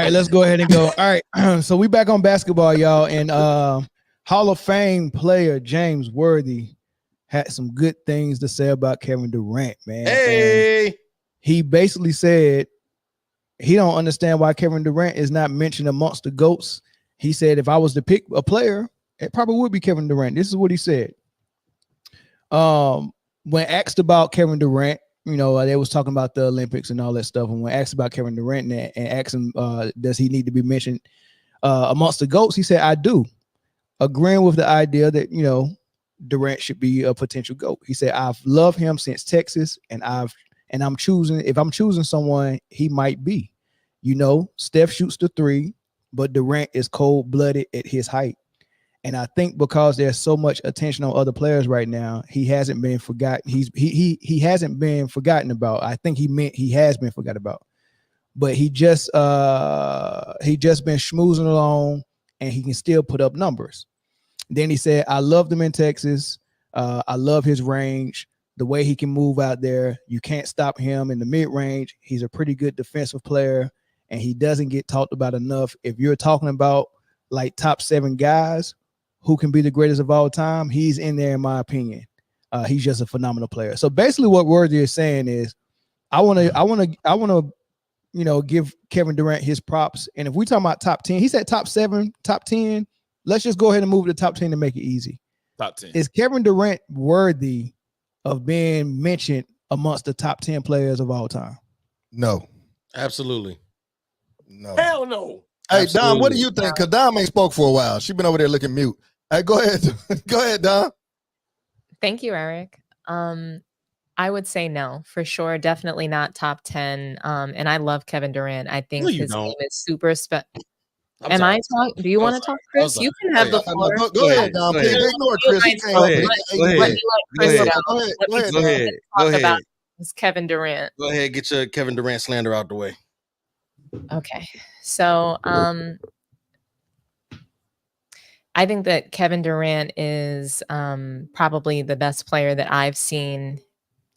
right, let's go ahead and go. All right, so we back on basketball, y'all, and Hall of Fame player James Worthy had some good things to say about Kevin Durant, man. Hey, and he basically said he don't understand why Kevin Durant is not mentioned amongst the GOATs. He said if I was to pick a player, it probably would be Kevin Durant. This is what he said. When asked about Kevin Durant, they was talking about the Olympics and all that stuff. And when asked about Kevin Durant and asked him, does he need to be mentioned amongst the GOATs? He said, I do. Agreeing with the idea that, Durant should be a potential GOAT. He said, I've loved him since Texas, and I'm choosing, if I'm choosing someone, he might be. Steph shoots the three, but Durant is cold-blooded at his height. And I think because there's so much attention on other players right now, he hasn't been forgotten. He hasn't been forgotten about. I think he has been forgotten about. But he just been schmoozing along, and he can still put up numbers. Then he said, I loved him in Texas. I love his range, the way he can move out there. You can't stop him in the mid-range. He's a pretty good defensive player, and he doesn't get talked about enough. If you're talking about like top 7 guys who can be the greatest of all time, he's in there, in my opinion. He's just a phenomenal player. So basically what Worthy is saying is I want to give Kevin Durant his props. And if we talking about top 10, he said top 7, top 10. Let's just go ahead and move to the top 10 to make it easy. Top 10. Is Kevin Durant worthy of being mentioned amongst the top 10 players of all time? No. Absolutely. No. Hell no. Hey, Dom, what do you think? Because Dom ain't spoke for a while. She's been over there looking mute. Hey, go ahead. Go ahead, Dom. Thank you, Eric. I would say no, for sure. Definitely not top 10. And I love Kevin Durant. I think his game is super special. Am I talking? Do you want to talk, Chris? You can have the floor. Go ahead, Dom. Please ignore Chris. Go ahead. Talk about is Kevin Durant. Go ahead, get your Kevin Durant slander out the way. Okay. So I think that Kevin Durant is probably the best player that I've seen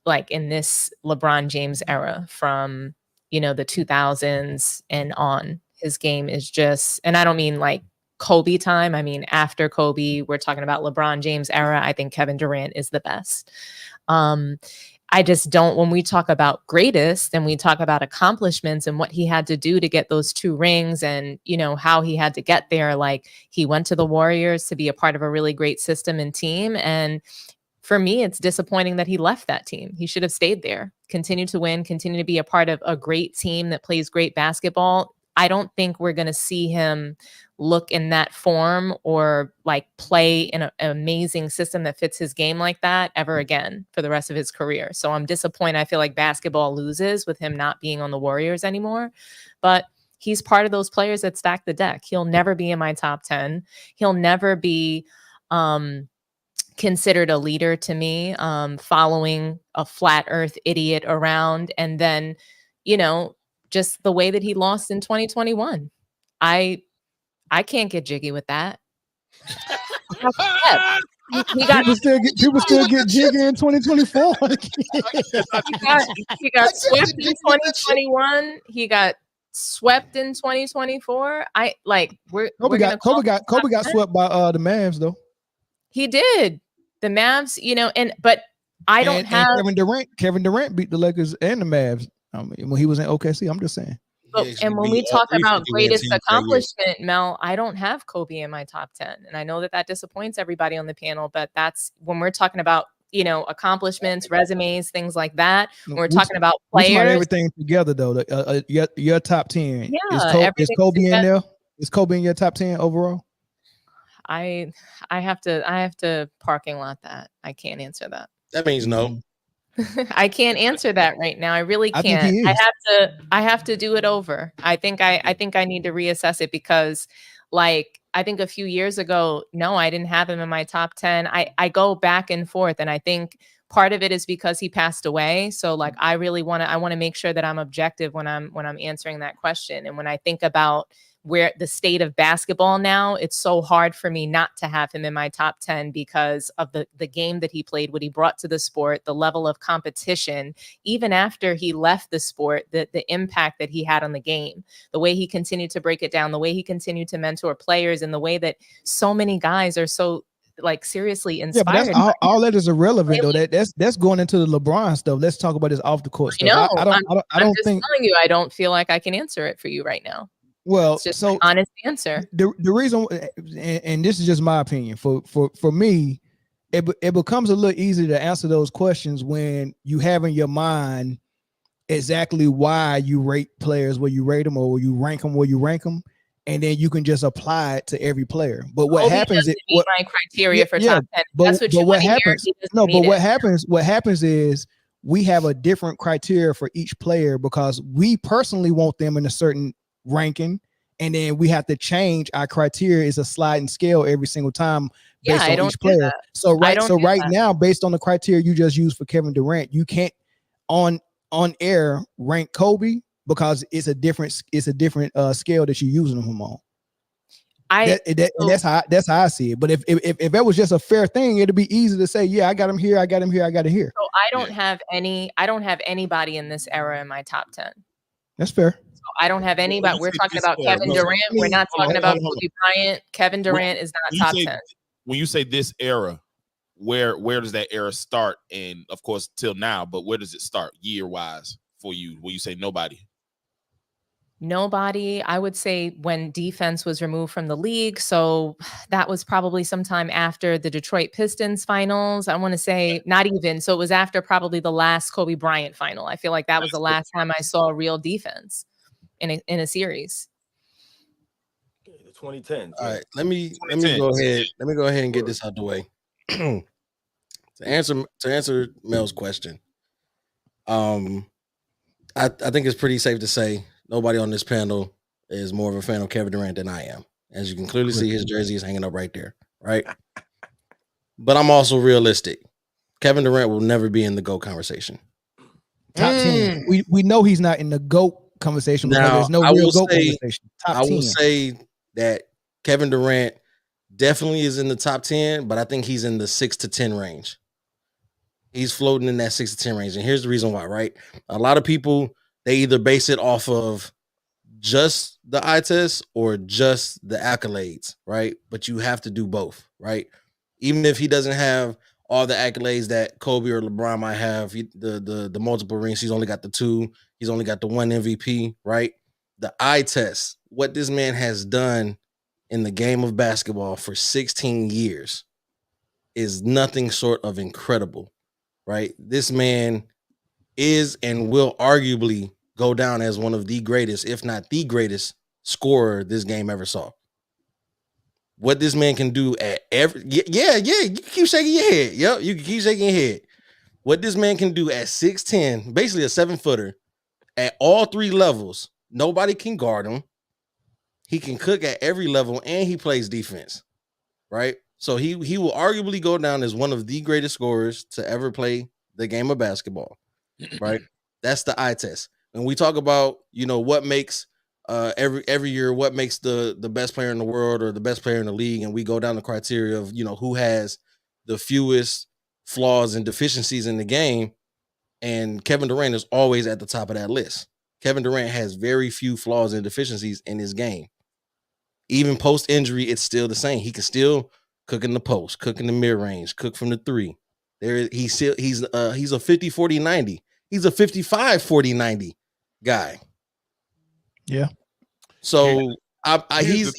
like in this LeBron James era from, the 2000s and on. His game is just, and I don't mean like Kobe time. I mean, after Kobe, we're talking about LeBron James era. I think Kevin Durant is the best. I just don't, when we talk about greatest and we talk about accomplishments and what he had to do to get those 2 rings and, how he had to get there, like he went to the Warriors to be a part of a really great system and team. And for me, it's disappointing that he left that team. He should have stayed there, continue to win, continue to be a part of a great team that plays great basketball. I don't think we're going to see him look in that form or like play in an amazing system that fits his game like that ever again for the rest of his career. So I'm disappointed. I feel like basketball loses with him not being on the Warriors anymore, but he's part of those players that stack the deck. He'll never be in my top 10. He'll never be considered a leader to me, following a flat earth idiot around. And then, just the way that he lost in 2021. I can't get jiggy with that. People still get jiggy in 2024. he got swept in 2021. He got swept in 2024. Kobe got swept by the Mavs though. He did. The Mavs, but I don't have Kevin Durant beat the Lakers and the Mavs. When he was in OKC, I'm just saying. And when we talk about greatest accomplishment, Mel, I don't have Kobe in my top 10. And I know that disappoints everybody on the panel, but that's when we're talking about, accomplishments, resumes, things like that. When we're talking about players. We're talking about everything together, though. Your top 10. Yeah, is Kobe in there? Is Kobe in your top 10 overall? I have to parking lot that. I can't answer that. That means no. I can't answer that right now. I really can't. I have to do it over. I think I need to reassess it because I think a few years ago, no, I didn't have him in my top 10. I go back and forth, and I think part of it is because he passed away. So I want to make sure that I'm objective when I'm answering that question. And when I think about where the state of basketball now, it's so hard for me not to have him in my top 10 because of the game that he played, what he brought to the sport, the level of competition, even after he left the sport, the impact that he had on the game, the way he continued to break it down, the way he continued to mentor players, and the way that so many guys are so like seriously inspired. Yeah, but that's all that is irrelevant though. That's going into the LeBron stuff. Let's talk about this off the court stuff. No, I don't just think telling you, I don't feel like I can answer it for you right now. Well, It's just so an honest answer. the reason, and this is just my opinion, for me, it becomes a little easier to answer those questions when you have in your mind exactly why you rate players where you rate them or you rank them where you rank them, and then you can just apply it to every player. But what happens is my criteria for top 10. But what happens is we have a different criteria for each player because we personally want them in a certain ranking, and then we have to change our criteria. Is a sliding scale every single time based on each player. So right now, based on the criteria you just used for Kevin Durant, you can't on air rank Kobe because it's a different scale that you're using them on. And that's how I see it. But if that was just a fair thing, it'd be easy to say, yeah, I got him here, I got him here, I got it here. So I don't have anybody in this era in my top 10. That's fair. So I don't have anybody. We're talking about Kevin Durant. We're not talking about Kobe Bryant. Kevin Durant is not top 10. When you say this era, where does that era start? And of course, till now, but where does it start year-wise for you? When you say nobody? Nobody, I would say when defense was removed from the league. So that was probably sometime after the Detroit Pistons finals. I want to say not even. So it was after probably the last Kobe Bryant final. I feel like that was the last time I saw real defense in a series. The 2010s. All right, let me go ahead. Let me go ahead and get this out the way. To answer Mel's question, I think it's pretty safe to say nobody on this panel is more of a fan of Kevin Durant than I am. As you can clearly see, his jersey is hanging up right there, right? But I'm also realistic. Kevin Durant will never be in the GOAT conversation. Top 10. We know he's not in the GOAT conversation because there's no real GOAT conversation. I will say that Kevin Durant definitely is in the top 10, but I think he's in the 6 to 10 range. He's floating in that 6 to 10 range. And here's the reason why, right? A lot of people, they either base it off of just the eye test or just the accolades, right? But you have to do both, right? Even if he doesn't have all the accolades that Kobe or LeBron might have, the multiple rings, he's only got the 2, he's only got the 1 MVP, right? The eye test, what this man has done in the game of basketball for 16 years is nothing short of incredible, right? This man is and will arguably go down as one of the greatest, if not the greatest scorer this game ever saw. What this man can do at every, you keep shaking your head. Yep, you can keep shaking your head. What this man can do at 6'10", basically a 7-footer, at all 3 levels, nobody can guard him. He can cook at every level, and he plays defense, right? So he will arguably go down as one of the greatest scorers to ever play the game of basketball, right? That's the eye test. When we talk about, what makes every year, what makes the best player in the world or the best player in the league, and we go down the criteria of, who has the fewest flaws and deficiencies in the game, and Kevin Durant is always at the top of that list. Kevin Durant has very few flaws and deficiencies in his game. Even post-injury, it's still the same. He can still cook in the post, cook in the mid-range, cook from the 3. He's a 50-40-90. He's a 55-40-90 guy. Yeah. So he's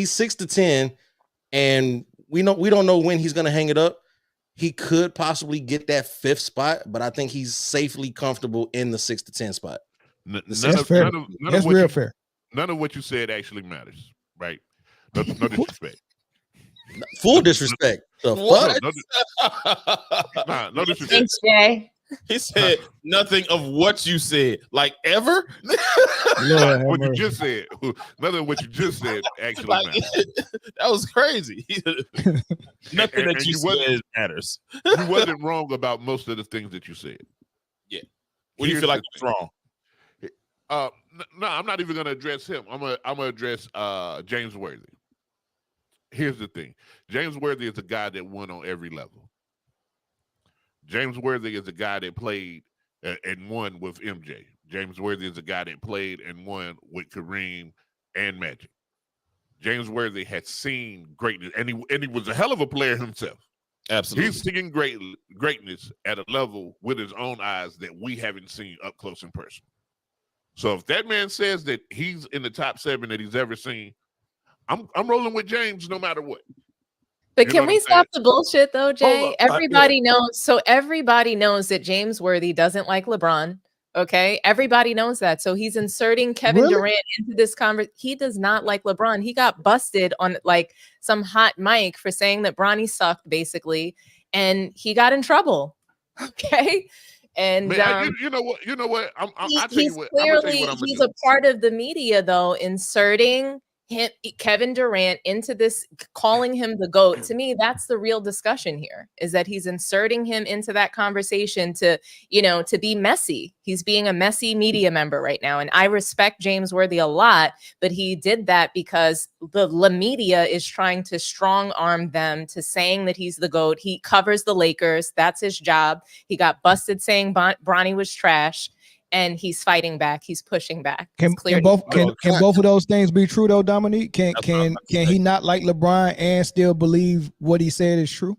6 to 10, and we don't know when he's gonna hang it up. He could possibly get that 5th spot, but I think he's safely comfortable in the 6 to 10 spot. That's fair. That's real fair. None of what you said actually matters, right? No disrespect. Full disrespect. The fuck? No disrespect. Thanks, Jay. He said nothing of what you said, like ever. What you just said. None of what you just said actually matters. That was crazy. Nothing that you said matters. You wasn't wrong about most of the things that you said. Yeah. What do you feel like was wrong? no, I'm not even gonna address him. I'm gonna address James Worthy. Here's the thing: James Worthy is a guy that won on every level. James Worthy is a guy that played and won with MJ. James Worthy is a guy that played and won with Kareem and Magic. James Worthy had seen greatness, and he was a hell of a player himself. Absolutely. He's seeing greatness at a level with his own eyes that we haven't seen up close and personal. So if that man says that he's in the top 7 that he's ever seen, I'm rolling with James no matter what. But can we stop the bullshit though, Jay? Hold up. Everybody knows. So everybody knows that James Worthy doesn't like LeBron. Okay, everybody knows that. So he's inserting Kevin Durant into this conversation. He does not like LeBron. He got busted on like some hot mic for saying that Bronny sucked, basically, and he got in trouble. Okay, and man, you know what? I'll tell you what. Clearly, he's a part of the media, though, inserting Kevin Durant into this, calling him the GOAT. To me, that's the real discussion here, is that he's inserting him into that conversation to be messy. He's being a messy media member right now. And I respect James Worthy a lot, but he did that because the media is trying to strong arm them to saying that he's the GOAT. He covers the Lakers. That's his job. He got busted saying Bronny was trash. And he's fighting back. He's pushing back. Can both of those things be true though, Dominique? Can he not like LeBron and still believe what he said is true?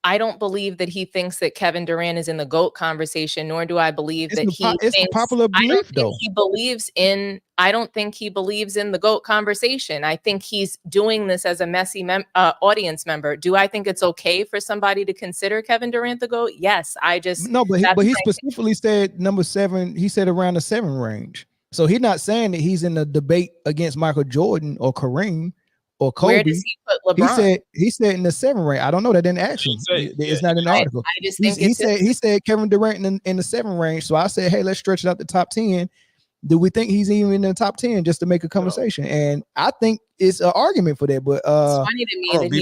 I don't believe that he thinks that Kevin Durant is in the GOAT conversation, nor do I believe that he thinks, it's a popular belief, though. I don't think he believes in the GOAT conversation. I think he's doing this as a messy audience member. Do I think it's okay for somebody to consider Kevin Durant the GOAT? Yes. But he specifically said number 7. He said around the 7 range. So he's not saying that he's in the debate against Michael Jordan or Kareem or Kobe. Where does he put LeBron? He said in the 7 range. I don't know. That didn't actually. It's not in the article. I just think he said Kevin Durant in the 7 range. So I said, hey, let's stretch it out the top 10. Do we think he's even in the top 10 just to make a conversation? No. And I think it's an argument for that. But it's funny to me that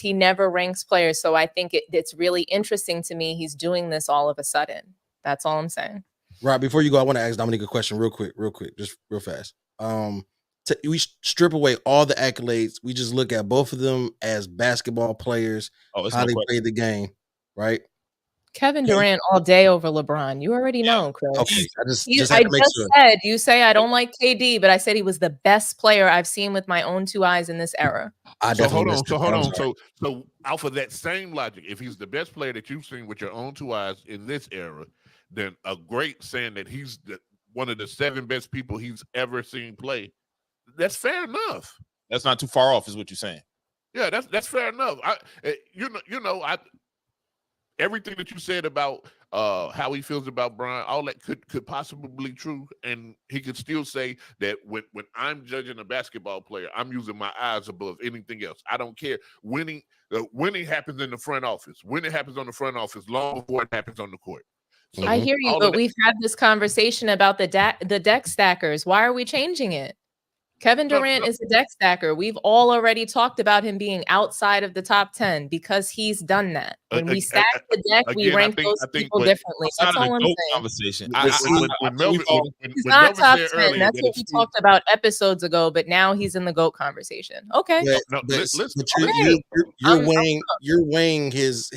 he never ranks players. So I think it's really interesting to me. He's doing this all of a sudden. That's all I'm saying. Right. Before you go, I want to ask Dominique a question real quick, just real fast. We strip away all the accolades. We just look at both of them as basketball players, how they play the game, right? Kevin Durant all day over LeBron. You already know, Chris. Okay, I just said, you say I don't like KD, but I said he was the best player I've seen with my own 2 eyes in this era. Hold on. So off of that same logic, if he's the best player that you've seen with your own 2 eyes in this era, then a great saying that he's one of the 7 best people he's ever seen play. That's fair enough. That's not too far off, is what you're saying. Yeah, that's fair enough. Everything that you said about how he feels about Brian, all that could possibly be true, and he could still say that when I'm judging a basketball player, I'm using my eyes above anything else. I don't care. Winning happens in the front office. Winning happens on the front office long before it happens on the court. So I hear you, but we've had this conversation about the deck stackers. Why are we changing it? Kevin Durant is a deck stacker. We've all already talked about him being outside of the top 10 because he's done that. When we stack the deck, we rank those people differently. That's all I'm saying. Conversation. He's not top 10. That's what we talked about episodes ago, but now he's in the GOAT conversation. Okay. You're weighing his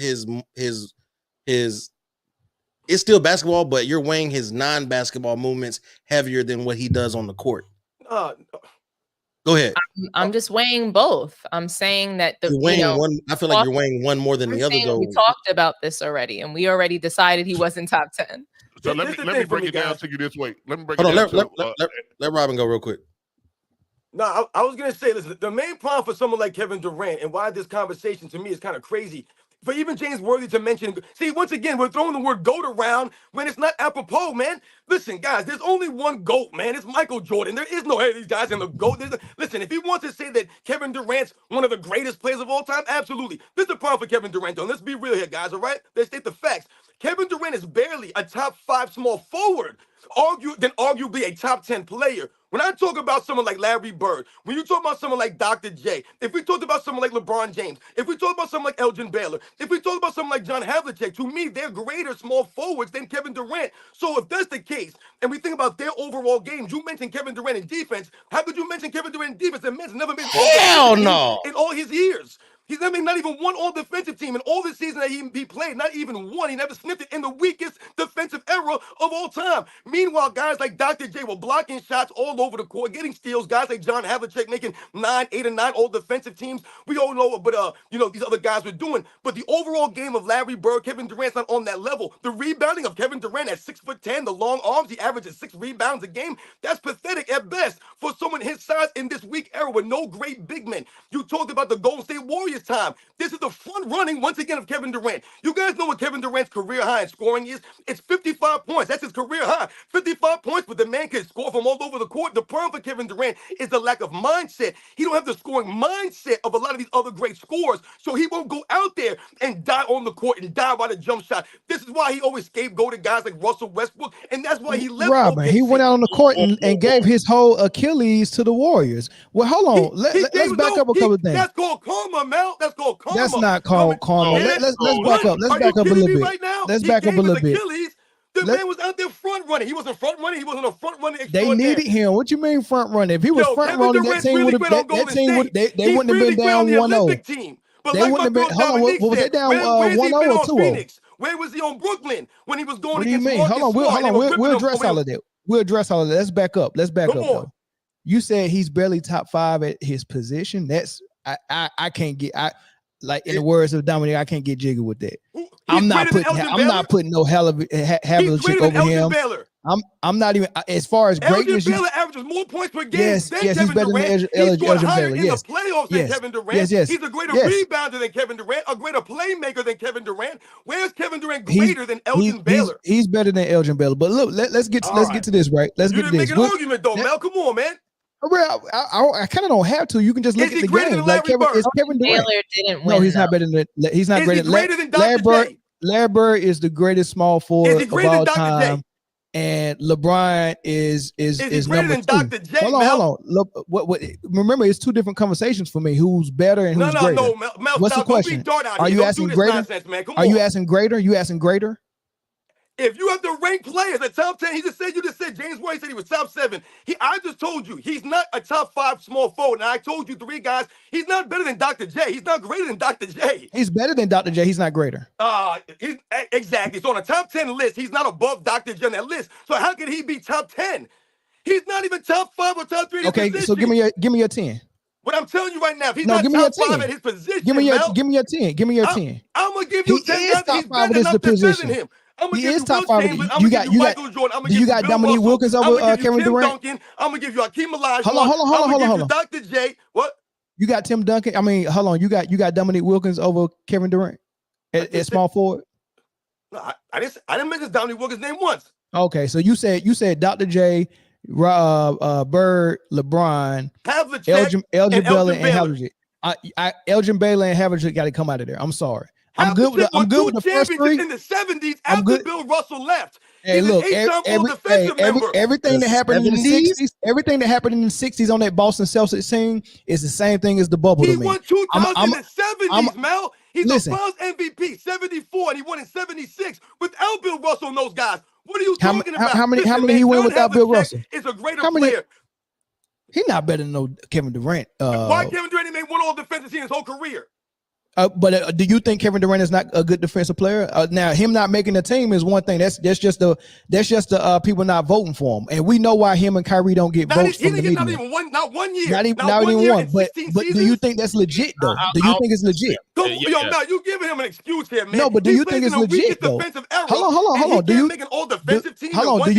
it's still basketball, but you're weighing his non-basketball movements heavier than what he does on the court. Go ahead. I'm just weighing both. I'm saying that one. I feel like you're weighing one more than the other. Though we talked about this already, and we already decided he wasn't top 10. So let me break it down to you this way. Let me break Hold it on. down. Let Robin go real quick. No, I was gonna say, listen, the main problem for someone like Kevin Durant and why this conversation to me is kind of crazy. For even James Worthy to mention, see, once again, we're throwing the word GOAT around when it's not apropos, man. Listen, guys, there's only one GOAT, man. It's Michael Jordan. There is no hey, these guys in the GOAT. Listen, if he wants to say that Kevin Durant's one of the greatest players of all time, absolutely. This is the problem for Kevin Durant, though. Let's be real here, guys, all right? Let's state the facts. Kevin Durant is barely a top 5 small forward, arguably a top 10 player When I talk about someone like Larry Bird, when you talk about someone like Dr. J, if we talk about someone like LeBron James, if we talk about someone like Elgin Baylor, if we talk about someone like John Havlicek, to me, they're greater small forwards than Kevin Durant. So if that's the case, and we think about their overall games, you mentioned Kevin Durant in defense. How could you mention Kevin Durant in defense? The man's never been Hell no. in all his years. He's never not even one all-defensive team in all the season that he played, not even one. He never sniffed it in the weakest defensive era of all time. Meanwhile, guys like Dr. J were blocking shots all over the court, getting steals. Guys like John Havlicek making 9, 8, and 9 all-defensive teams. We all know what, these other guys were doing. But the overall game of Larry Bird, Kevin Durant's not on that level. The rebounding of Kevin Durant at 6'10", the long arms, he averages 6 rebounds a game. That's pathetic at best for someone his size in this weak era with no great big men. You talked about the Golden State Warriors time. This is the front running once again of Kevin Durant. You guys know what Kevin Durant's career high in scoring is? It's 55 points. That's his career high. 55 points, but the man can score from all over the court. The problem for Kevin Durant is the lack of mindset. He don't have the scoring mindset of a lot of these other great scorers, so he won't go out there and die on the court and die by the jump shot. This is why he always scapegoated guys like Russell Westbrook, and that's why he left. Robin, he went out on the court and gave his whole Achilles to the Warriors. Well, hold on. Let's back up a couple of things. That's called karma, Mel. That's called karma. That's not called karma. Let's back up. Let's back up a little bit. Right now? Let's back up a little bit. The man was out there front running. He wasn't front running. He wasn't a front running. They needed him. What you mean front running? If he was front running, that team would have. That team would. They wouldn't have been down 1-0. They wouldn't have been. Hold on. Was they down 1-0 or 2-0? Where was he on Brooklyn when he was going? What do you mean? Hold on. We'll address all of that. We'll address all of that. Let's back up. Let's back up. Though. You said he's barely top 5 at his position. That's I can't get. Like in the words of Dominic, I can't get jiggy with that. I'm not putting no Havlicek over him. I'm not even as far as greatness. Elgin Baylor averages more points per game than he's Kevin better Durant. than He's scored Elgin higher Baylor. in the playoffs than Kevin Durant. He's a greater rebounder than Kevin Durant, a greater playmaker than Kevin Durant. Where's Kevin Durant greater than Elgin Baylor? He's better than Elgin Baylor. But look, let's get to this, right? Let's get to this. Make an argument though, Mel. Come on, man. I kind of don't have to. You can just look at the game. Like Kevin Durant. Baylor didn't win. No, he's not better than. He's not greater than Dr. J. Larry Bird is the greatest small forward of all time, and LeBron is number 2. Dr. J, hold on. Look, what? Remember, it's 2 different conversations for me. Who's better and who's greater? No, Mel. What's the question? Are you asking greater? Are you asking greater? You asking greater? If you have to rank players at top 10, you just said James Worthy said he was top 7. I just told you he's not a top 5 small forward. And I told you 3 guys, he's not better than Dr. J. He's not greater than Dr. J. He's better than Dr. J. He's not greater. Exactly. So on a top 10 list, he's not above Dr. J on that list. So how can he be top 10? He's not even top 5 or top 3. Okay, so give me your 10. What I'm telling you right now, if he's not top 5 at his position, give me your 10. Give me your 10. I'm gonna give you 10. He's top 5 at his position. He is top 5. You got Dominique Wilkins over Kevin Durant. I'm gonna give you Hakeem Olajuwon. Hold on. Dr. J. What? You got Tim Duncan. I mean, hold on. You got Dominique Wilkins over Kevin Durant at small forward. No, I didn't mention Dominique Wilkins' name once. Okay, so you said Dr. J, Bird, LeBron, Havlicek, Elgin Baylor, and Havlicek. Elgin Baylor and Havlicek got to come out of there. I'm sorry. I'm good with the first 3 in the 70s after Bill Russell left. Hey, look, everything that happened in the 60s, everything that happened in the 60s on that Boston Celtics team is the same thing as the bubble to me. He won 2000 in the 70s, Mel. He's a Finals MVP, 74, and he won in 76 without Bill Russell and those guys. What are you talking about? How many he won without Bill Russell? Is a greater player. He's not better than no Kevin Durant. Why Kevin Durant made one all-defensive team his whole career? But do you think Kevin Durant is not a good defensive player? Now, him not making the team is one thing. That's just the people not voting for him, and we know why him and Kyrie don't get votes from the media. Not one year. Not even one. But do you think that's legit though? Do you think it's legit? Yo, you giving him an excuse here, man. No, but do you think it's legit though? Hold on. Do you make an all-defensive team? Hold on.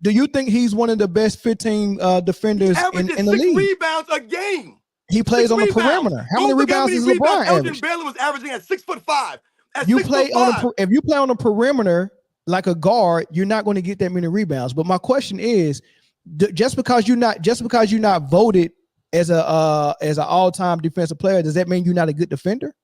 Do you think he's one of the best 15 defenders in the league? Rebounds a game. He plays on the perimeter. How many rebounds does LeBron average? Elgin Baylor was averaging at 6'5". If you play on the perimeter like a guard, you're not going to get that many rebounds. But my question is, just because you're not voted as an all-time defensive player, does that mean you're not a good defender?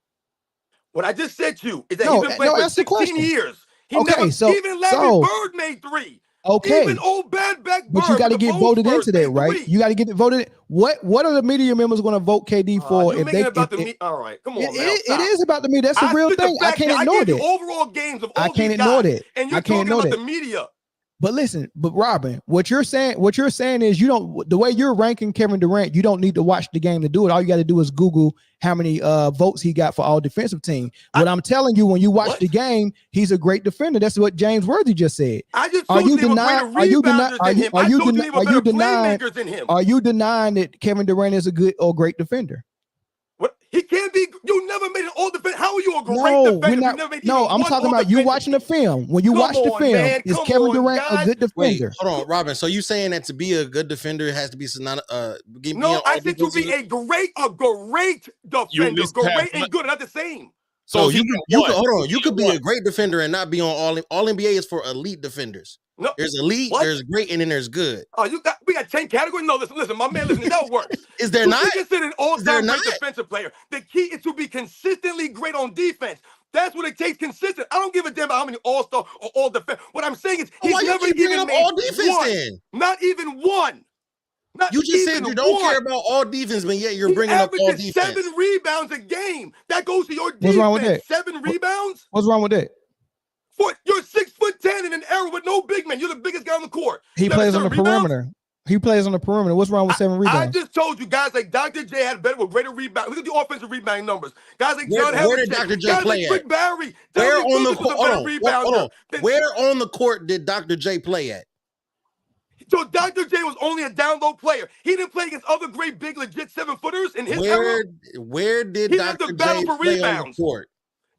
What I just said to you is that he's been playing for 16 years. Even Larry Bird made 3. Okay. Even old bad back But you Bird got to with the get phone voted spurs into that, made right? three. You got to get voted. What are the media members going to vote KD for? You're If making they, it about if, the meat. All right, come on, it, man. it is about the media. That's the I real spit thing. the I facts can't here. ignore I gave that. you overall games of I all can't these ignore guys, that. and you're I can't talking about ignore the that. media. But listen, Robin, what you're saying is you don't, the way you're ranking Kevin Durant, you don't need to watch the game to do it. All you got to do is Google how many votes he got for all defensive team. What I'm telling you, when you watch the game, he's a great defender. That's what James Worthy just said. I just told you they were greater rebounders than him. I told you they were better playmakers than him. Are you denying that Kevin Durant is a good or great defender? What? He can't be. You never made an all defense. How are you a great No, defender? we're not. You never made No, even I'm one talking all about you defensive watching the team. film. When you Come watch the on, film, man. is Come Kevin on, Durant a guys. good defender? Wait, hold on, Robin. So you saying that to be a good defender, it has to be No, I said to be a great defender. Great and good are not the same. So if you he could got one, hold on. You could be a great defender and not be on all NBA is for elite defenders. No, there's elite, what? there's great, and then there's good. Oh, we got 10 categories. No, listen, my man, listen, that works. Is there to not? be considered an all-time not? great defensive player, the key is to be consistently great on defense. That's what it takes. Consistent. I don't give a damn about how many all-star or all defense. What I'm saying is he's never even made all defense one. then? Not even one. Not you just even said you don't one. care about all defense, but yet you're he bringing up all averages defense. 7 rebounds a game. That goes to your defense. What's wrong with that? 7 rebounds? What's wrong with that? You're 6'10" in an era with no big man. You're the biggest guy on the court. He plays on the perimeter. He plays on the perimeter. What's wrong with 7 rebounds? I just told you guys like Dr. J had better with greater rebound. Look at the offensive rebounding numbers. Guys like John Where did Havlicek, Dr. J guys play like at? Rick Barry. Where on the court? Where on the court did Dr. J play at? So Dr. J was only a down low player. He didn't play against other great big legit 7-footers in his era. Where did Dr. J play on the court?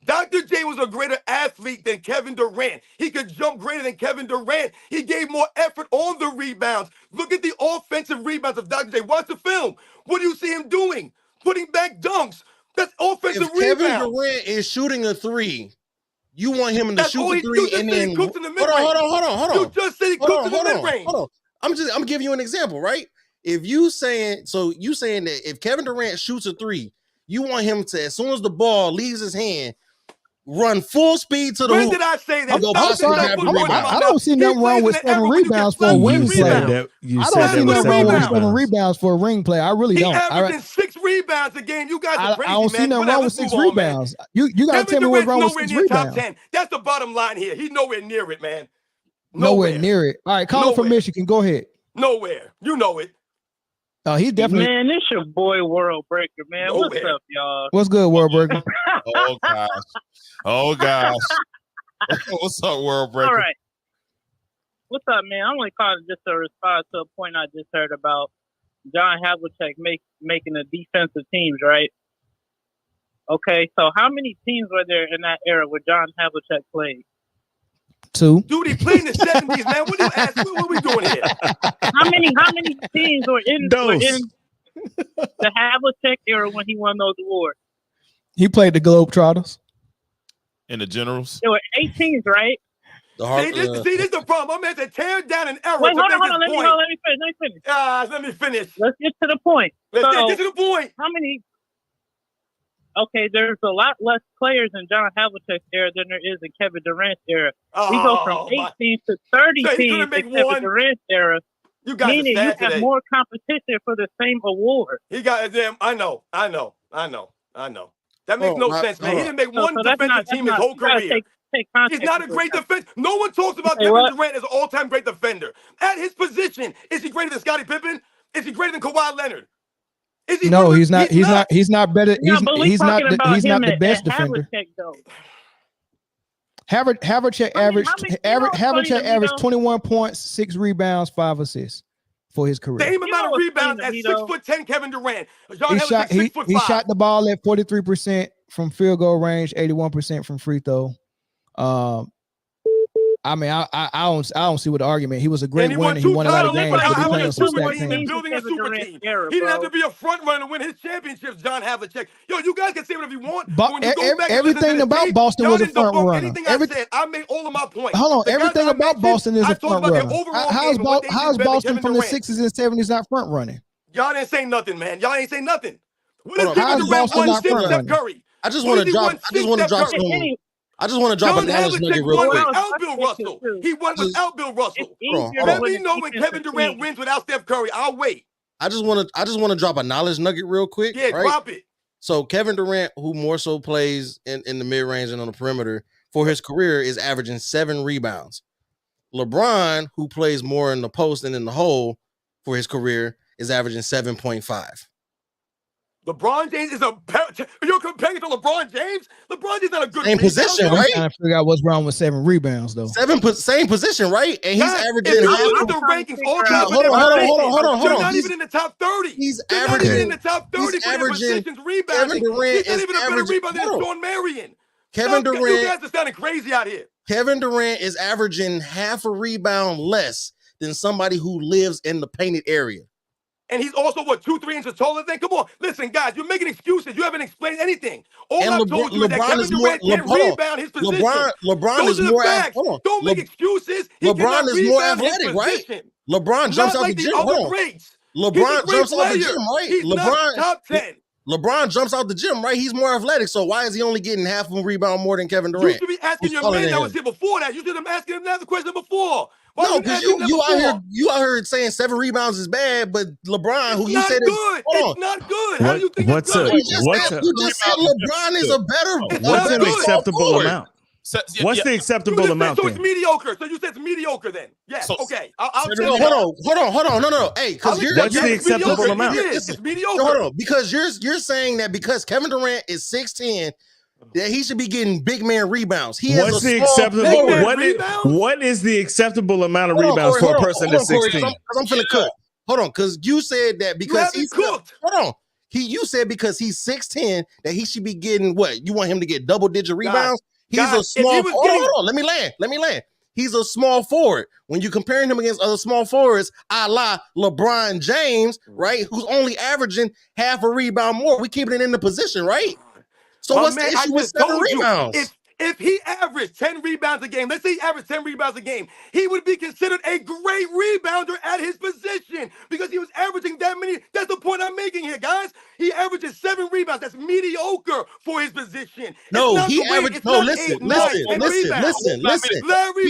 Dr. J was a greater athlete than Kevin Durant. He could jump greater than Kevin Durant. He gave more effort on the rebounds. Look at the offensive rebounds of Dr. J. Watch the film. What do you see him doing? Putting back dunks. That's offensive rebounds. Kevin Durant is shooting a 3, you want him to shoot the 3 and then hold on. You just said he cooks in the mid-range. Hold on. I'm giving you an example, right? If you saying that if Kevin Durant shoots a 3, you want him to, as soon as the ball leaves his hand, run full speed to the hoop. When did I say that? I don't see nothing wrong with 7 rebounds for a wing player. I don't see nothing wrong with 7 rebounds for a ring player. I really don't. He's averaging 6 rebounds a game. You guys are crazy, I don't see nothing wrong with 6 rebounds. You got to tell me what's wrong with 6 rebounds. Top 10. That's the bottom line here. He's nowhere near it, man. Nowhere near it. All right, caller from Michigan. Go ahead. Nowhere. You know it. Oh, he's definitely. Man, this your boy World Breaker, man. What's up, y'all? What's good, World Breaker? Oh gosh. What's up, World Breaker? All right. What's up, man? I'm only calling just to respond to a point I just heard about John Havlicek making the defensive teams, right? Okay, so how many teams were there in that era where John Havlicek played? 2. Dude, he played in the 70s, man. What do you ask? What are we doing here? How many teams were in the Havlicek era when he won those awards? He played the Globetrotters. And the Generals? There were 8 teams, right? See, this is the problem. I'm going to tear down an era. Wait, hold on. Let me finish. Let me finish. Let's get to the point. Let's get to the point. How many? Okay, there's a lot less players in John Havlicek's era than there is in Kevin Durant's era. We go from 8 teams to 30 teams in Kevin Durant's era. You guys meaning you have more competition for the same award. He got them. I know. That makes no sense, man. He didn't make one defensive team his whole career. He's not a great defender. No one talks about Kevin Durant as an all-time great defender. At his position, is he greater than Scottie Pippen? Is he greater than Kawhi Leonard? No, he's not. He's not better. He's not the best defender. Havlicek averaged 21.6 rebounds, 5 assists for his career. Same amount of rebounds as 6'10" Kevin Durant. He shot the ball at 43% from field goal range, 81% from free throw. I mean, I don't see what the argument. He was a great winner. He won a lot of games, but he played on some stacked teams. Building a super team. He didn't have to be a front runner to win his championships. John Havlicek. Yo, you guys can say whatever you want. Everything about Boston was a front runner. Anything I said, I made all of my points. Hold on, everything about Boston is a front runner. How's Boston from the 60s and 70s not front running? Y'all didn't say nothing, man. Y'all ain't say nothing. What is Kevin Durant won 6 Steph Curry? I just want to drop some. I just want to drop a John knowledge Havlicek nugget real won quick. without Bill Russell. He won without Bill Russell. Hold Let on. me know when Kevin Durant wins without Steph Curry. I'll wait. I just want to drop a knowledge nugget real quick. Yeah, right? drop it. So Kevin Durant, who more so plays in the mid range and on the perimeter for his career, is averaging 7 rebounds. LeBron, who plays more in the post and in the hole for his career, is averaging 7.5. LeBron James is you're comparing it to LeBron James? LeBron James is not a good Same position, rebounder. right? I'm trying to figure out what's wrong with 7 rebounds though. Same position, right? And he's Guys, averaging. if you look at the rankings, all time Hold on. you're not even in the top 30. He's You're not averaging. even in the top 30 for their positions rebounding. Kevin Durant He's not is even a better averaging. rebounder than Sean Marion. Kevin You Durant. guys are sounding crazy out here. Kevin Durant is averaging half a rebound less than somebody who lives in the painted area. And he's also, 2-3 inches taller than? Come on. Listen, guys, you're making excuses. You haven't explained anything. All I've told you is that Kevin Durant can't rebound his position. LeBron is more athletic. Don't make excuses. LeBron is more athletic, right? LeBron jumps out the gym. LeBron jumps out the gym, right? He's not top 10. LeBron jumps out the gym, right? He's more athletic. So why is he only getting half of a rebound more than Kevin Durant? You should be asking your man that was here before that. You should have asked him that question before. No, because you out here saying 7 rebounds is bad, but LeBron, who you said it's not good. How do you think it's good? You just said LeBron is a better. What's an acceptable amount? What's the acceptable amount? So it's mediocre. So you said it's mediocre then? Yes. Okay. I'll tell you. Hold on. No. Hey, because what's the acceptable amount? It's mediocre. Hold on, because you're saying that because Kevin Durant is 6'10", that he should be getting big man rebounds. What's the acceptable? What is the acceptable amount of rebounds for a person that's 16? I'm finna cook. Hold on, because you said that because he's cooked. Hold on. You said because he's 6'10" that he should be getting what? You want him to get double-digit rebounds? He's a small. Hold on. Let me land. He's a small forward. When you're comparing him against other small forwards, a la LeBron James, right? Who's only averaging half a rebound more. We keeping it in the position, right? So what's the issue with 7 rebounds? If he averaged 10 rebounds a game, let's say he averaged 10 rebounds a game, he would be considered a great rebounder at his position because he was averaging that many. That's the point I'm making here, guys. He averages 7 rebounds. That's mediocre for his position. No, he averaged. No, listen. Larry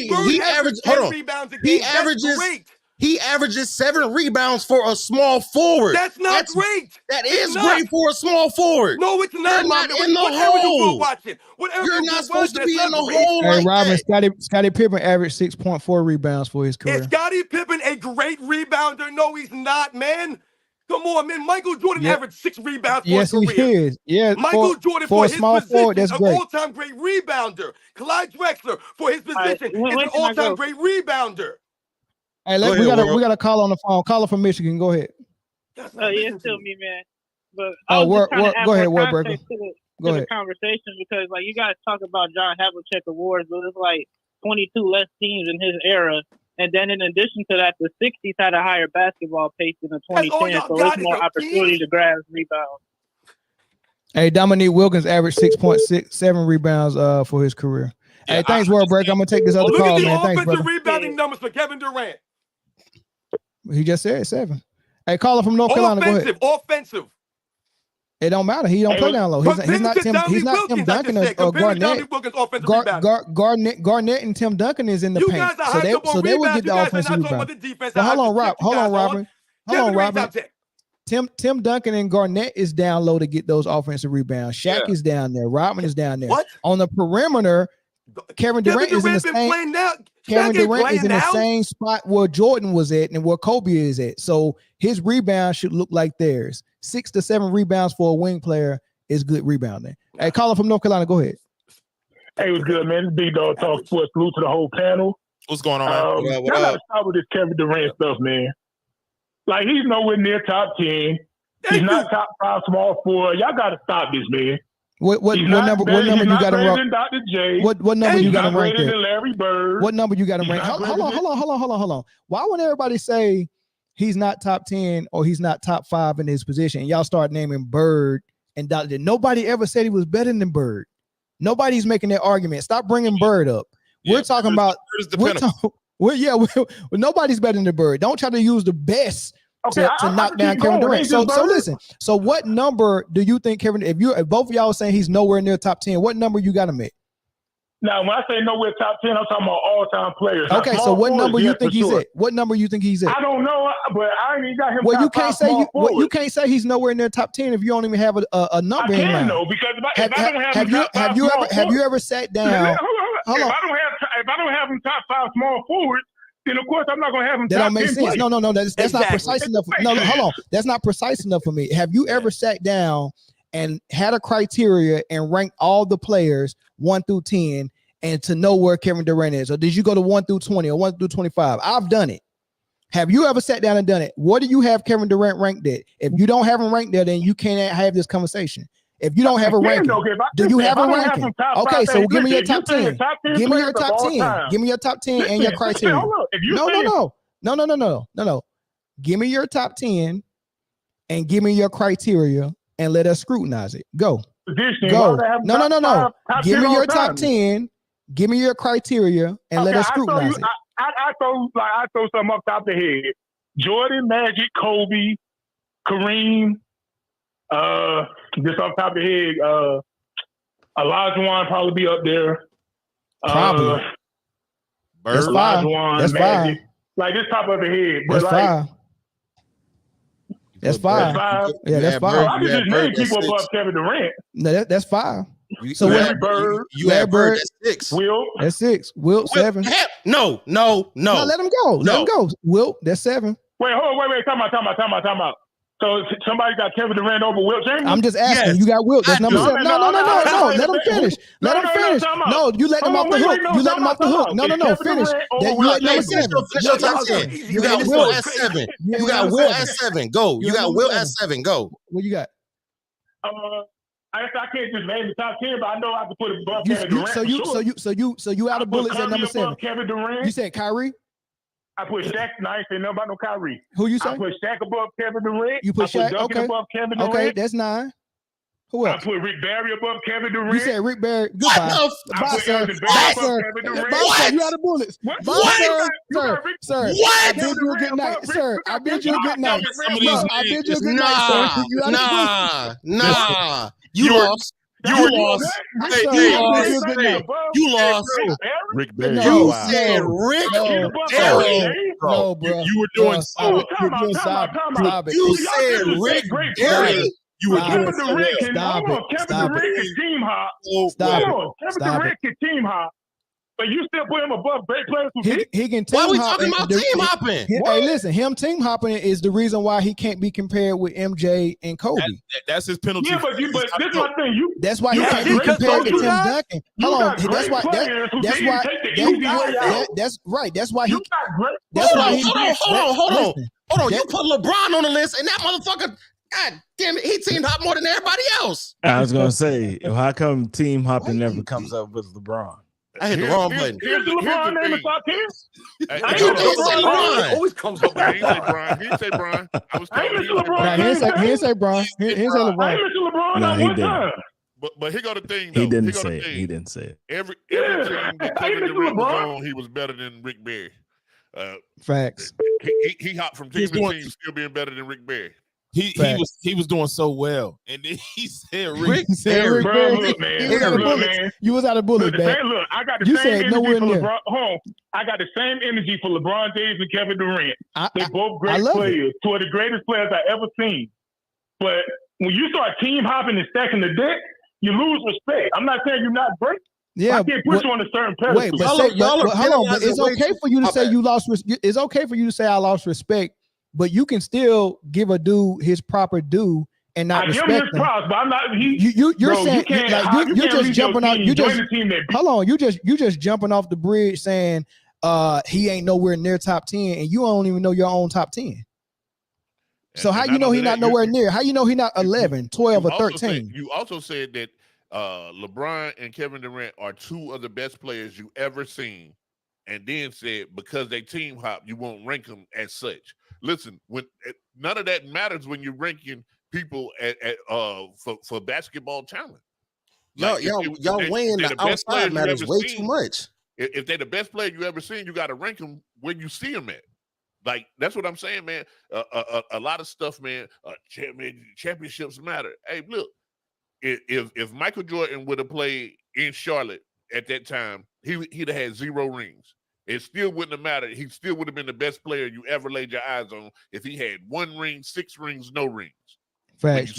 Bird averaged 10 rebounds a game. He averages 7 rebounds for a small forward. That's great. That is great for a small forward. No, it's not. You're not in the hole. You're not supposed to be in the hole. Hey, Robin, Scottie Pippen averaged 6.4 rebounds for his career. Is Scottie Pippen a great rebounder? No, he's not, man. Come on, man. Michael Jordan averaged 6 rebounds for his career. Yes, he is. Yeah, Michael Jordan for his small position, forward, that's an great. all-time great rebounder. Clyde Drexler for his position is an all-time great rebounder. Hey, we got a call on the phone. Caller from Michigan. Go ahead. Yeah, it's still me, man. But I was just trying to add go ahead, more Warbreaker. context to the conversation because, like, you guys talk about John Havlicek awards, but it's like 22 less teams in his era. And then in addition to that, the 60s had a higher basketball pace than the 2010s, so there's more opportunity to grab rebounds. Hey, Dominique Wilkins averaged 6.67 rebounds for his career. Yeah, hey, thanks, Warbreaker. I'm gonna take this other call, man. Thanks, brother. Rebounding numbers for Kevin Durant. He just said 7. Hey, caller from North Carolina. Go ahead. Offensive. It don't matter. He don't play down low. He's not Tim Duncan or Garnett. Garnett and Tim Duncan is in the paint, so they will get the offensive rebound. But hold on, Robin. Tim Duncan and Garnett is down low to get those offensive rebounds. Shaq is down there. Rodman is down there. What? On the perimeter, Kevin Durant is in the same. Kevin Durant is in the same spot where Jordan was at and where Kobe is at. So his rebound should look like theirs. 6 to 7 rebounds for a wing player is good rebounding. Hey, caller from North Carolina, go ahead. Hey, what's good, man? This Big Dog Talk Sports. Salute to the whole panel. What's going on, man? Y'all gotta stop with this Kevin Durant stuff, man. Like, he's nowhere near top 10. He's not top 5 small forward. Y'all gotta stop this, man. What number you got him ranked? Dr. J. What number you got him ranked at? Larry Bird. What number you got him ranked? Hold on. Why would everybody say he's not top 10 or he's not top 5 in his position? And y'all start naming Bird and Dr. J. Nobody ever said he was better than Bird. Nobody's making that argument. Stop bringing Bird up. We're talking about. Nobody's better than Bird. Don't try to use the best. To knock down Kevin Durant. So listen. So what number do you think Kevin? If both of y'all are saying he's nowhere near top 10, what number you got him at? Now, when I say nowhere top 10, I'm talking about all-time players. Okay, so what number you think he's at? What number you think he's at? I don't know, but I ain't even got him. Well, top you can't five say small forwards. you can't say he's nowhere near top 10 if you don't even have a number I in can mind. though, because if I don't have Have you ever sat down? Hold on. If I don't have him top 5 small forwards, then of course I'm not going to have him. That top don't make 10 sense. players. No. That's not precise enough. No, hold on. That's not precise enough for me. Have you ever sat down and had a criteria and ranked all the players 1 through 10 and to know where Kevin Durant is? Or did you go to 1 through 20 or 1 through 25? I've done it. Have you ever sat down and done it? What do you have Kevin Durant ranked at? If you don't have him ranked there, then you can't have this conversation. If you don't have a ranking, do you have a ranking? Okay, so give me your top 10. Give me your top 10. Give me your top 10 and your criteria. No. Give me your top 10 and give me your criteria and let us scrutinize it. Go. Go. No. Give me your top 10. Give me your criteria and let us scrutinize it. I throw something off the top of the head. Jordan, Magic, Kobe, Kareem. Just off the top of the head, Olajuwon probably be up there. Probably. That's five. That's five. Like this top of the head. That's five. That's five. Yeah, that's five. I can just name people above Kevin Durant. No, that's five. So Larry Bird. You have Bird. That's 6. Wilt. That's 6. Wilt 7. No. No, let him go. Let him go. Wilt, that's 7. Wait, hold on. Wait. Time out. So somebody got Kevin Durant over Wilt Chamberlain? I'm just asking. Yes. You got Wilt. That's number 7. No. Let him finish. Let him finish. No, you let him off the hook. You let him off the hook. No. Finish. You let number 7. You got Wilt at 7. You got Wilt at 7. Go. You got Wilt at 7. Go. What you got? I can't just name the top 10, but I know I can put it above Kevin Durant. So you out of bullets at number 7. Kevin Durant. You said Kyrie? I put Shaq. No, I ain't saying nothing about no Kyrie. Who you say? I put Shaq above Kevin Durant. You put Shaq above Kevin Durant. Okay, that's 9. Who else? I put Rick Barry above Kevin Durant. You said Rick Barry. Goodbye. Bye, sir. Bye, sir. You out of bullets. Bye, sir. I bid you a good night, sir. I bid you a good night. I bid you a good night, sir. You out of bullets. Nah. You lost. You lost. You lost. Rick Barry. You said Rick Barry. No, bro. You were doing so. Stop it. You said Rick Barry. You were doing so. Kevin Durant can team hop. Kevin Durant can team hop. But you still put him above great players who he can team hop. Why are we talking about team hopping? Hey, listen, him team hopping is the reason why he can't be compared with MJ and Kobe. That's his penalty. Yeah, but this is my thing. That's why he can't be compared to Tim Duncan. Hold on, that's why. That's right. That's why he. Hold on. You put LeBron on the list, and that motherfucker. God damn it, he team hop more than everybody else. I was gonna say, how come team hopping never comes up with LeBron? I hit the wrong button. Here's the LeBron name in top 10. LeBron always comes up. He didn't say Brian. I was telling you. He didn't say Brian. He didn't say LeBron. I mentioned LeBron not one time. But here go the thing, though. He didn't say it. Every team that Kevin Durant was on, he was better than Rick Barry. Facts. He hopped from team to team, still being better than Rick Barry. He was doing so well, and then he said Rick Barry. Look, man. You was out of bullets, man. Look, I got the same energy for LeBron. I got the same energy for LeBron James and Kevin Durant. They're both great players, two of the greatest players I ever seen. But when you start team hopping and stacking the deck, you lose respect. I'm not saying you're not great. Yeah, I can't put you on a certain pedestal. Wait, but hold on. But it's okay for you to say you lost. It's okay for you to say I lost respect. But you can still give a dude his proper due and not respect him. I give him his props, but I'm not. You're saying you're just jumping off. Hold on. You just jumping off the bridge saying he ain't nowhere near top 10, and you don't even know your own top 10. So how you know he not nowhere near? How you know he not 11, 12, or 13? You also said that LeBron and Kevin Durant are two of the best players you ever seen, and then said because they team hop, you won't rank them as such. Listen, when none of that matters when you're ranking people for basketball talent. Like, y'all weighing the outside matters way too much. If they're the best player you ever seen, you got to rank them when you see them at. Like that's what I'm saying, man. A lot of stuff, man. Championships matter. Hey, look, if Michael Jordan would have played in Charlotte at that time, he'd have had 0 rings. It still wouldn't have mattered. He still would have been the best player you ever laid your eyes on if he had 1 ring, 6 rings, no rings. Facts.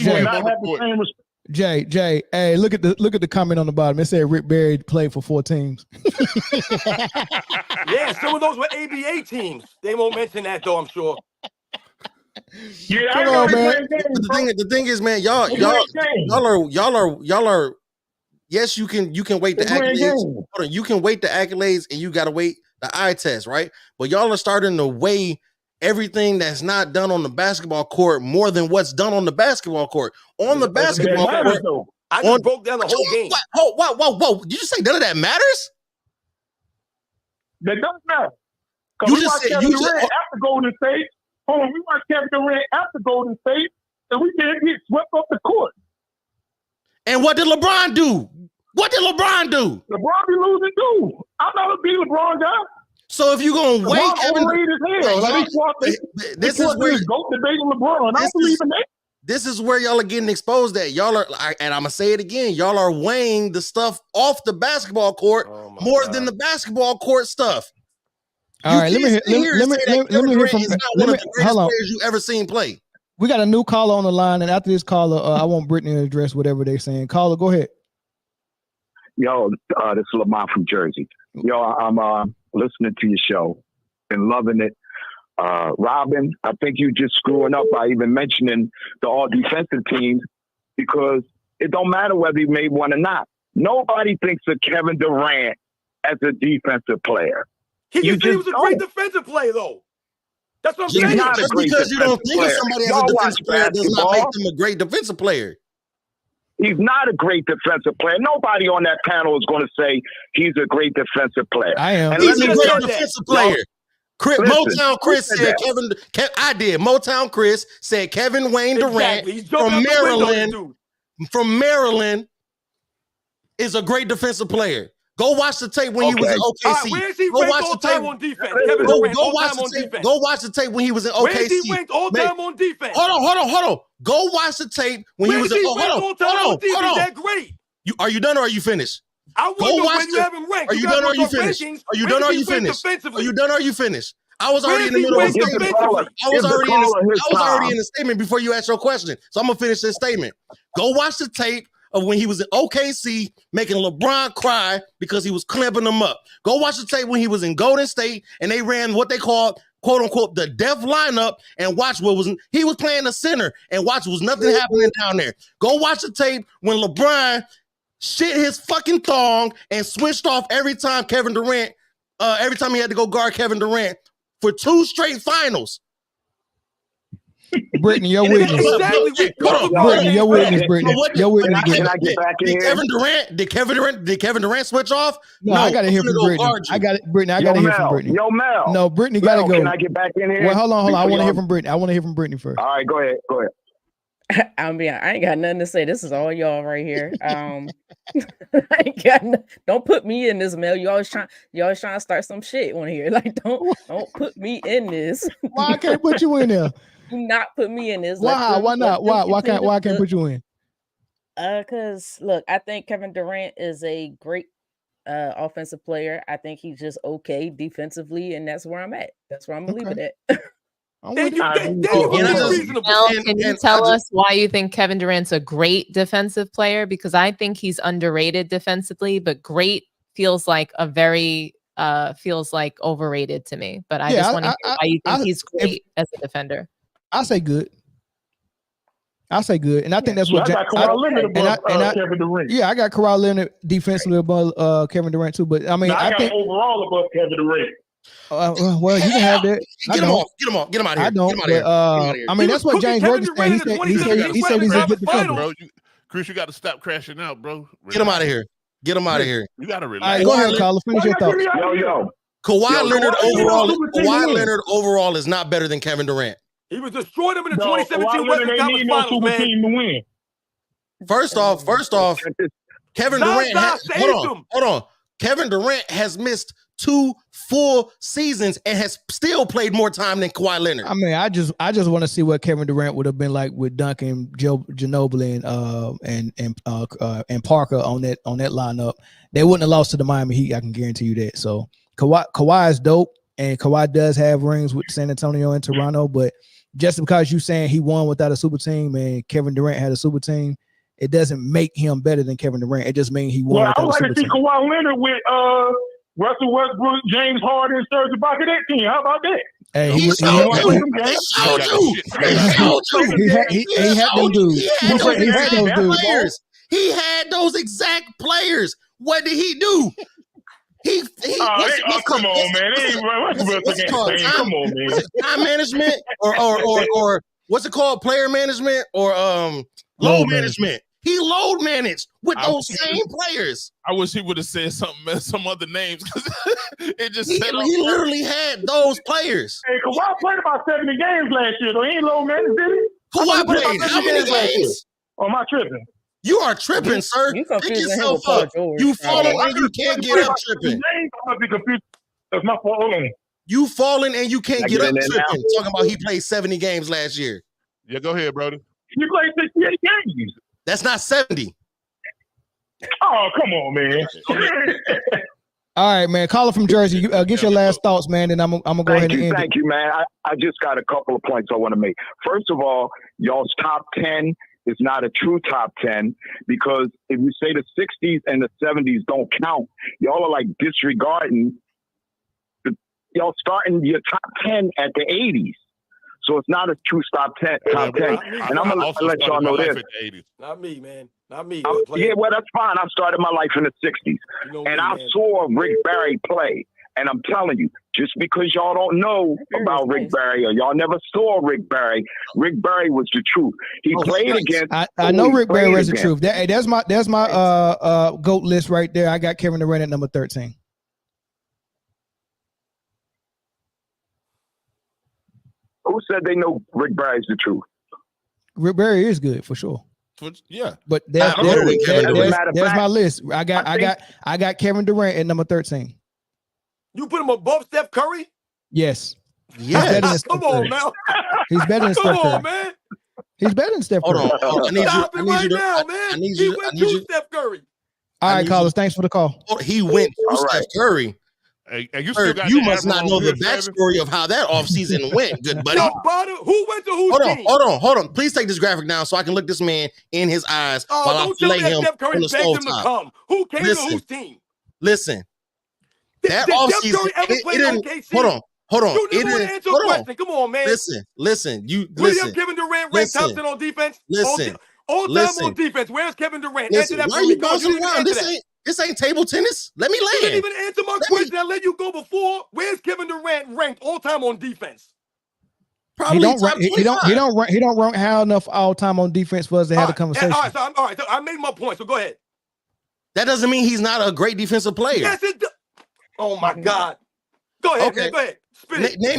Jay, hey, look at the comment on the bottom. It said Rick Barry played for 4 teams. Yeah, some of those were ABA teams. They won't mention that though, I'm sure. Yeah, Come on, man. The thing is, man, y'all are. Yes, you can weight the accolades. Hold on, you can weight the accolades, and you got to weight the eye test, right? But y'all are starting to weigh everything that's not done on the basketball court more than what's done on the basketball court. On the basketball court, I just broke down the whole game. Whoa! Did you say none of that matters? That doesn't matter. Because we watched Kevin Durant after Golden State. Hold on, we watched Kevin Durant after Golden State, and we didn't get swept off the court. And what did LeBron do? LeBron be losing too. I'm not a big LeBron guy. So if you're gonna wait, Kevin, this is where go debating LeBron. I don't believe in that. This is where y'all are getting exposed. That y'all are, and I'm gonna say it again. Y'all are weighing the stuff off the basketball court more than the basketball court stuff. All right, let me hear from. One of the greatest players you ever seen play. We got a new caller on the line, and after this caller, I want Brittany to address whatever they're saying. Caller, go ahead. Yo, this is Lamont from Jersey. Yo, I'm listening to your show and loving it. Robin, I think you just screwing up by even mentioning the all defensive teams because it don't matter whether you made one or not. Nobody thinks of Kevin Durant as a defensive player. He was a great defensive player, though. That's what I'm saying. Just because you don't think of somebody as a defensive player does not make them a great defensive player. He's not a great defensive player. Nobody on that panel is going to say he's a great defensive player. I am. And he's a great defensive player. Motown Chris said Motown Chris said Kevin Wayne Durant from Maryland is a great defensive player. Go watch the tape when he was in OKC. Where is he ranked all time on defense? Kevin Durant all time on defense. Go watch the tape when he was in OKC. Where is he ranked all time on defense? Hold on. Go watch the tape when he was in. Hold on. That great. Are you done or are you finished? I wonder when you have him ranked. Are you done or are you finished? Are you done or are you finished? Are you done or are you finished? I was already in the middle of a statement. I was already in the statement before you asked your question. So I'm gonna finish this statement. Go watch the tape of when he was in OKC making LeBron cry because he was clamping him up. Go watch the tape when he was in Golden State and they ran what they called, quote unquote, the death lineup and watch he was playing the center and watch was nothing happening down there. Go watch the tape when LeBron shit his fucking thong and switched off every time he had to go guard Kevin Durant for 2 straight finals. Brittany, your witness. Brittany, your witness, Brittany. Your witness. Can I get back in here? Did Kevin Durant switch off? No, I gotta hear from Brittany. I gotta hear from Brittany. Yo, Mel. No, Brittany gotta go. Can I get back in here? Well, hold on. I want to hear from Brittany. I want to hear from Brittany first. All right, go ahead. I ain't got nothing to say. This is all y'all right here. Don't put me in this, Mel. You always trying to start some shit on here. Like, don't put me in this. Why I can't put you in there? Do not put me in this. Why? Why not? Why I can't put you in? Because look, I think Kevin Durant is a great offensive player. I think he's just okay defensively, and that's where I'm at. That's where I'm gonna leave it at. Can you tell us why you think Kevin Durant's a great defensive player? Because I think he's underrated defensively, but great feels like overrated to me. But I just want to hear why you think he's great as a defender. I say good, and I think that's what Kevin Durant. Yeah, I got Kawhi Leonard defensively above Kevin Durant too. But I mean, I think overall above Kevin Durant. Well, you can have that. Get him out of here. I don't. I mean, that's what James Worthy said. He said he's a good defender. Bro, Chris, you got to stop crashing out, bro. Get him out of here. You got to relax. All right, go ahead, Carla. Finish your thoughts. Kawhi Leonard overall is not better than Kevin Durant. He was destroyed him in the 2017 Western Conference Finals, man. Team to win. First off, Kevin Durant. Hold on. Kevin Durant has missed 2 full seasons and has still played more time than Kawhi Leonard. I mean, I just want to see what Kevin Durant would have been like with Duncan, Ginobili, and Parker on that lineup. They wouldn't have lost to the Miami Heat. I can guarantee you that. So Kawhi is dope, and Kawhi does have rings with San Antonio and Toronto. But just because you saying he won without a super team and Kevin Durant had a super team, it doesn't make him better than Kevin Durant. It just means he won. Well, I would like to see team. Kawhi Leonard with Russell Westbrook, James Harden, and Serge Ibaka. That team. How about that? Hey, he had them dudes. He had those players. He had those exact players. What did he do? Come on, man. Come on, man. Time management or what's it called? Player management or load management. He load managed with those same players. I wish he would have said some other names because it just he literally had those players. Hey, Kawhi played about 70 games last year, though. He ain't low managed, did he? Kawhi played how many games? Oh, am I tripping? You are tripping, sir. Pick yourself up. You falling and you can't get up tripping. I must be confused. That's my fault. Hold on. You falling and you can't get up tripping. Talking about he played 70 games last year. Yeah, go ahead, Brody. You played 68 games. That's not 70. Oh, come on, man. All right, man. Caller from Jersey. Get your last thoughts, man, and I'm gonna go ahead and end it. Thank you, man. I just got a couple of points I want to make. First of all, y'all's top 10 is not a true top 10 because if you say the 60s and the 70s don't count, y'all are like disregarding y'all starting your top 10 at the 80s. So it's not a true top 10. And I'm going to let y'all know this. Not me, man. Not me. Yeah, well, that's fine. I started my life in the 60s. I saw Rick Barry play. And I'm telling you, just because y'all don't know about Rick Barry or y'all never saw Rick Barry was the truth. He played against. I know Rick Barry was the truth. That's my GOAT list right there. I got Kevin Durant at number 13. Who said they know Rick Barry's the truth? Rick Barry is good for sure. Yeah, but there's my list. I got Kevin Durant at number 13. You put him above Steph Curry? Yes. Yes. Come on, man. He's better than Steph Curry. Come on, man. He's better than Steph Curry. Hold on. Stop it right now, man. He went to Steph Curry. All right, callers. Thanks for the call. He went to Steph Curry. And you still got you must not know the backstory of how that offseason went, good buddy. Who went to whose team? Hold on. Please take this graphic down so I can look this man in his eyes while I fillet him Steph Curry on the begged him to stovetop. come. Who came to whose team? Listen. That did offseason, Steph Curry ever play OKC? Hold on. You never want to answer a question. Come on, man. Listen. William Kevin Durant ranked top 10 on defense? All time on defense. Where's Kevin Durant? Answer that why are you bouncing around? This ain't table tennis. Let me land. You didn't even answer my question. I let you go before. Where's Kevin Durant ranked all time on defense? Probably he don't rank high enough all time on defense for us to have a conversation. All right. So I made my point. So go ahead. That doesn't mean he's not a great defensive player. Yes, it does. Oh my God. Go ahead, man. Go ahead.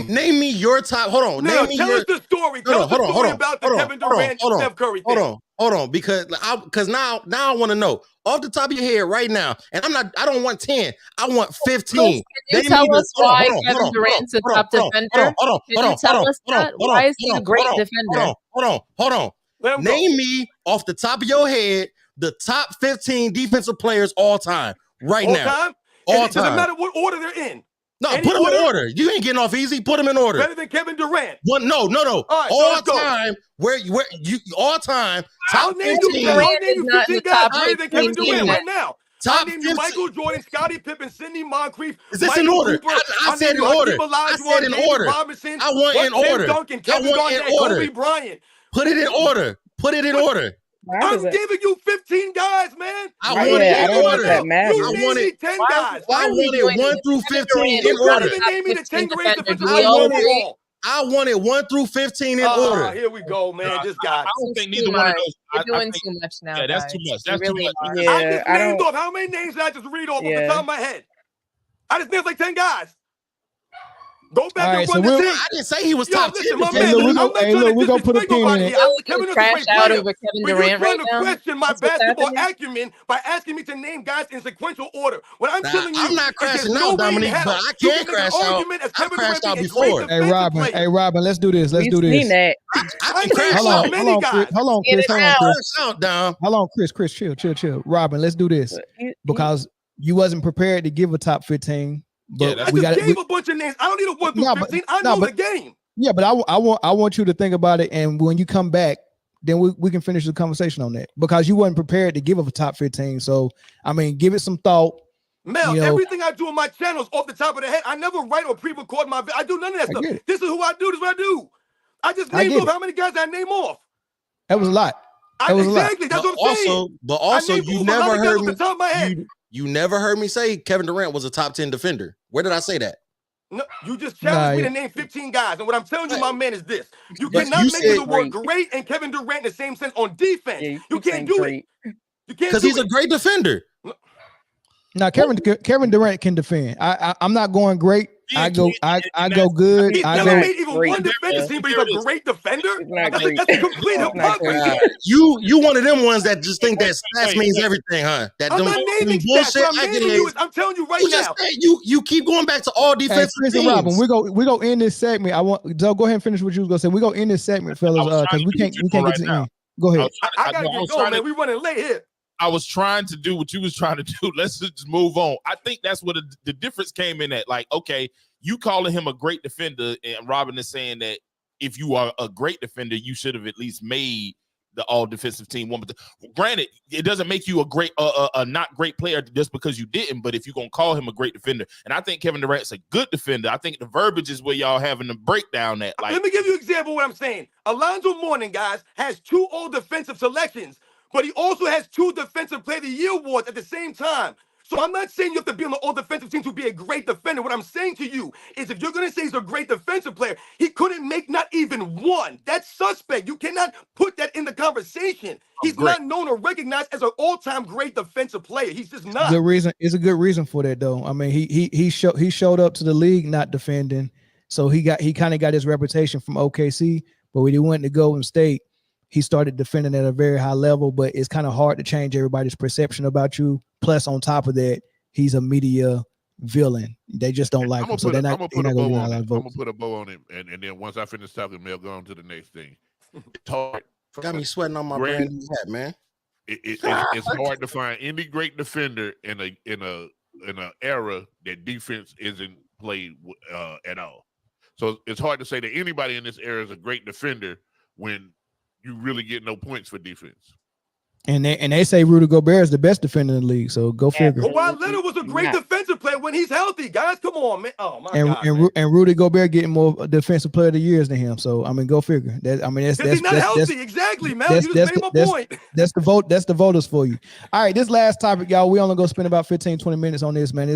Name me your top. Hold on. Tell us the story. Tell us the story about the Kevin Durant and Steph Curry thing. Hold on, because now I want to know off the top of your head right now, and I don't want 10, I want 15. Can you tell us why Kevin Durant's a top defender? Can you tell us that? Why is he a great defender? Hold on. Name me off the top of your head the top 15 defensive players all time right now. All time. It doesn't matter what order they're in. No, put them in order. You ain't getting off easy. Put them in order. Better than Kevin Durant. No. All right, all time. Where you all time? I'll name you 15 guys better than Kevin Durant right now. I'll name you Michael Jordan, Scottie Pippen, Sidney Moncrief. Is this in order? I said in order. I said in order. I want in order. Duncan, Kevin Durant, Kobe Bryant. Put it in order. Put it in order. I'm giving you 15 guys, man. I want it in order. You name me 10 guys. I want it 1 through 15 in order. Name me the 10 greatest defensive I want it 1 through 15 in order. Here we go, man. This guy. I don't think neither one of those. You're doing too much now. Yeah, that's too much. That's really too much. Yeah, I just named off how many names did I just read off the top of my head? I just named like 10 guys. Go back All and right, run so the we'll- tape. I didn't say he was Yo, top listen, 10 my defender. man, look, we I'm go- not hey, trying look, to we gonna put a disrespect pin in nobody it. here. I think You're Kevin is a trash great out player. over Kevin But you're Durant trying right to now. question my That's what's basketball happening. acumen by asking me to name guys in sequential order. What I'm Nah, telling you I'm not is there's crashing no out, way in Dominique, but hell I you can can make an crash out. argument as I've Kevin Durant crashed out being a great before. defensive player. Hey, Robin, let's do this. Let's We've do seen this. that. I I can named crash Hold so on, out. many guys. Hold on, Get Chris. it Hold on, out. Chris. Crash out, Dom. Hold on, Chris. Chill. Robin, let's do this because you wasn't prepared to give a top 15. But Yeah, I we just got gave a bunch of names. I don't need a 1 through No, but- 15. I no, know but- the game. Yeah, but I want you to think about it, and when you come back, then we can finish the conversation on that because you wasn't prepared to give up a top 15. So I mean, give it some thought. Mel, You know, everything I do on my channel is off the top of the head. I never write or pre-record my I do none of that I stuff. get it. This is who I do. This is what I do. I just I named get off it. how many guys I name off. That was a lot. That was a lot. Exactly. That's But what I'm saying. also, named you off a lot never of guys heard off me. the top of my head. You never heard me say Kevin Durant was a top 10 defender. Where did I say that? No, you just challenged me to name 15 guys. And what I'm telling you, my man, is this. You But cannot you mention said the word great and Kevin Durant in the same sense on defense. Yeah, you can't do it. You can't because do he's it. a great defender. Now Kevin Durant can defend. I'm not going great. I go good. He's I never go. made even one defensive team, but he's a great defender. That's a complete hypocrisy. You one of them ones that just think that stats means everything, huh? That I'm them, not naming them stats. bullshit What I'm naming you is, I'm telling you right you now. just said you keep going back to all Hey, defensive Chris and teams. Robin, we go end this segment. I want Joe, go ahead and finish what you was gonna say. We go end this segment, fellas, because we can't get to the end. Go ahead. I gotta get going, man. We running late here. I was trying to do what you was trying to do. Let's just move on. I think that's what the difference came in at. Like, okay, you calling him a great defender, and Robin is saying that if you are a great defender, you should have at least made the all defensive team one. But granted, it doesn't make you a great, a not great player just because you didn't. But if you're gonna call him a great defender, and I think Kevin Durant's a good defender, I think the verbiage is where y'all having the breakdown at. Like, let me give you an example of what I'm saying. Alonzo Mourning, guys, has 2 all defensive selections, but he also has 2 defensive player of the year awards at the same time. So I'm not saying you have to be on the all defensive team to be a great defender. What I'm saying to you is if you're going to say he's a great defensive player, he couldn't make not even one. That's suspect. You cannot put that in the conversation. He's not known or recognized as an all-time great defensive player. He's just not. Good reason. It's a good reason for that, though. I mean, he showed up to the league not defending, so he kind of got his reputation from OKC. But when he went to Golden State, he started defending at a very high level. But it's kind of hard to change everybody's perception about you. Plus, on top of that, he's a media villain. They just don't like him, so they're not going to get a lot of votes. I'm gonna put a bow on it, and then once I finish talking, Mel, go on to the next thing. It's hard. Got me sweating on my brand new hat, man. It's hard to find any great defender in a era that defense isn't played at all. So it's hard to say that anybody in this era is a great defender when you really get no points for defense. And they say Rudy Gobert is the best defender in the league. So go figure. Kawhi Leonard was a great defensive player when he's healthy, guys. Come on, man. Oh my God. And Rudy Gobert getting more defensive player of the years than him. So I mean, go figure. That's he's not healthy. Exactly, Mel. You just made my point. That's the vote. That's the voters for you. All right, this last topic, y'all. We only go spend about 15-20 minutes on this, man.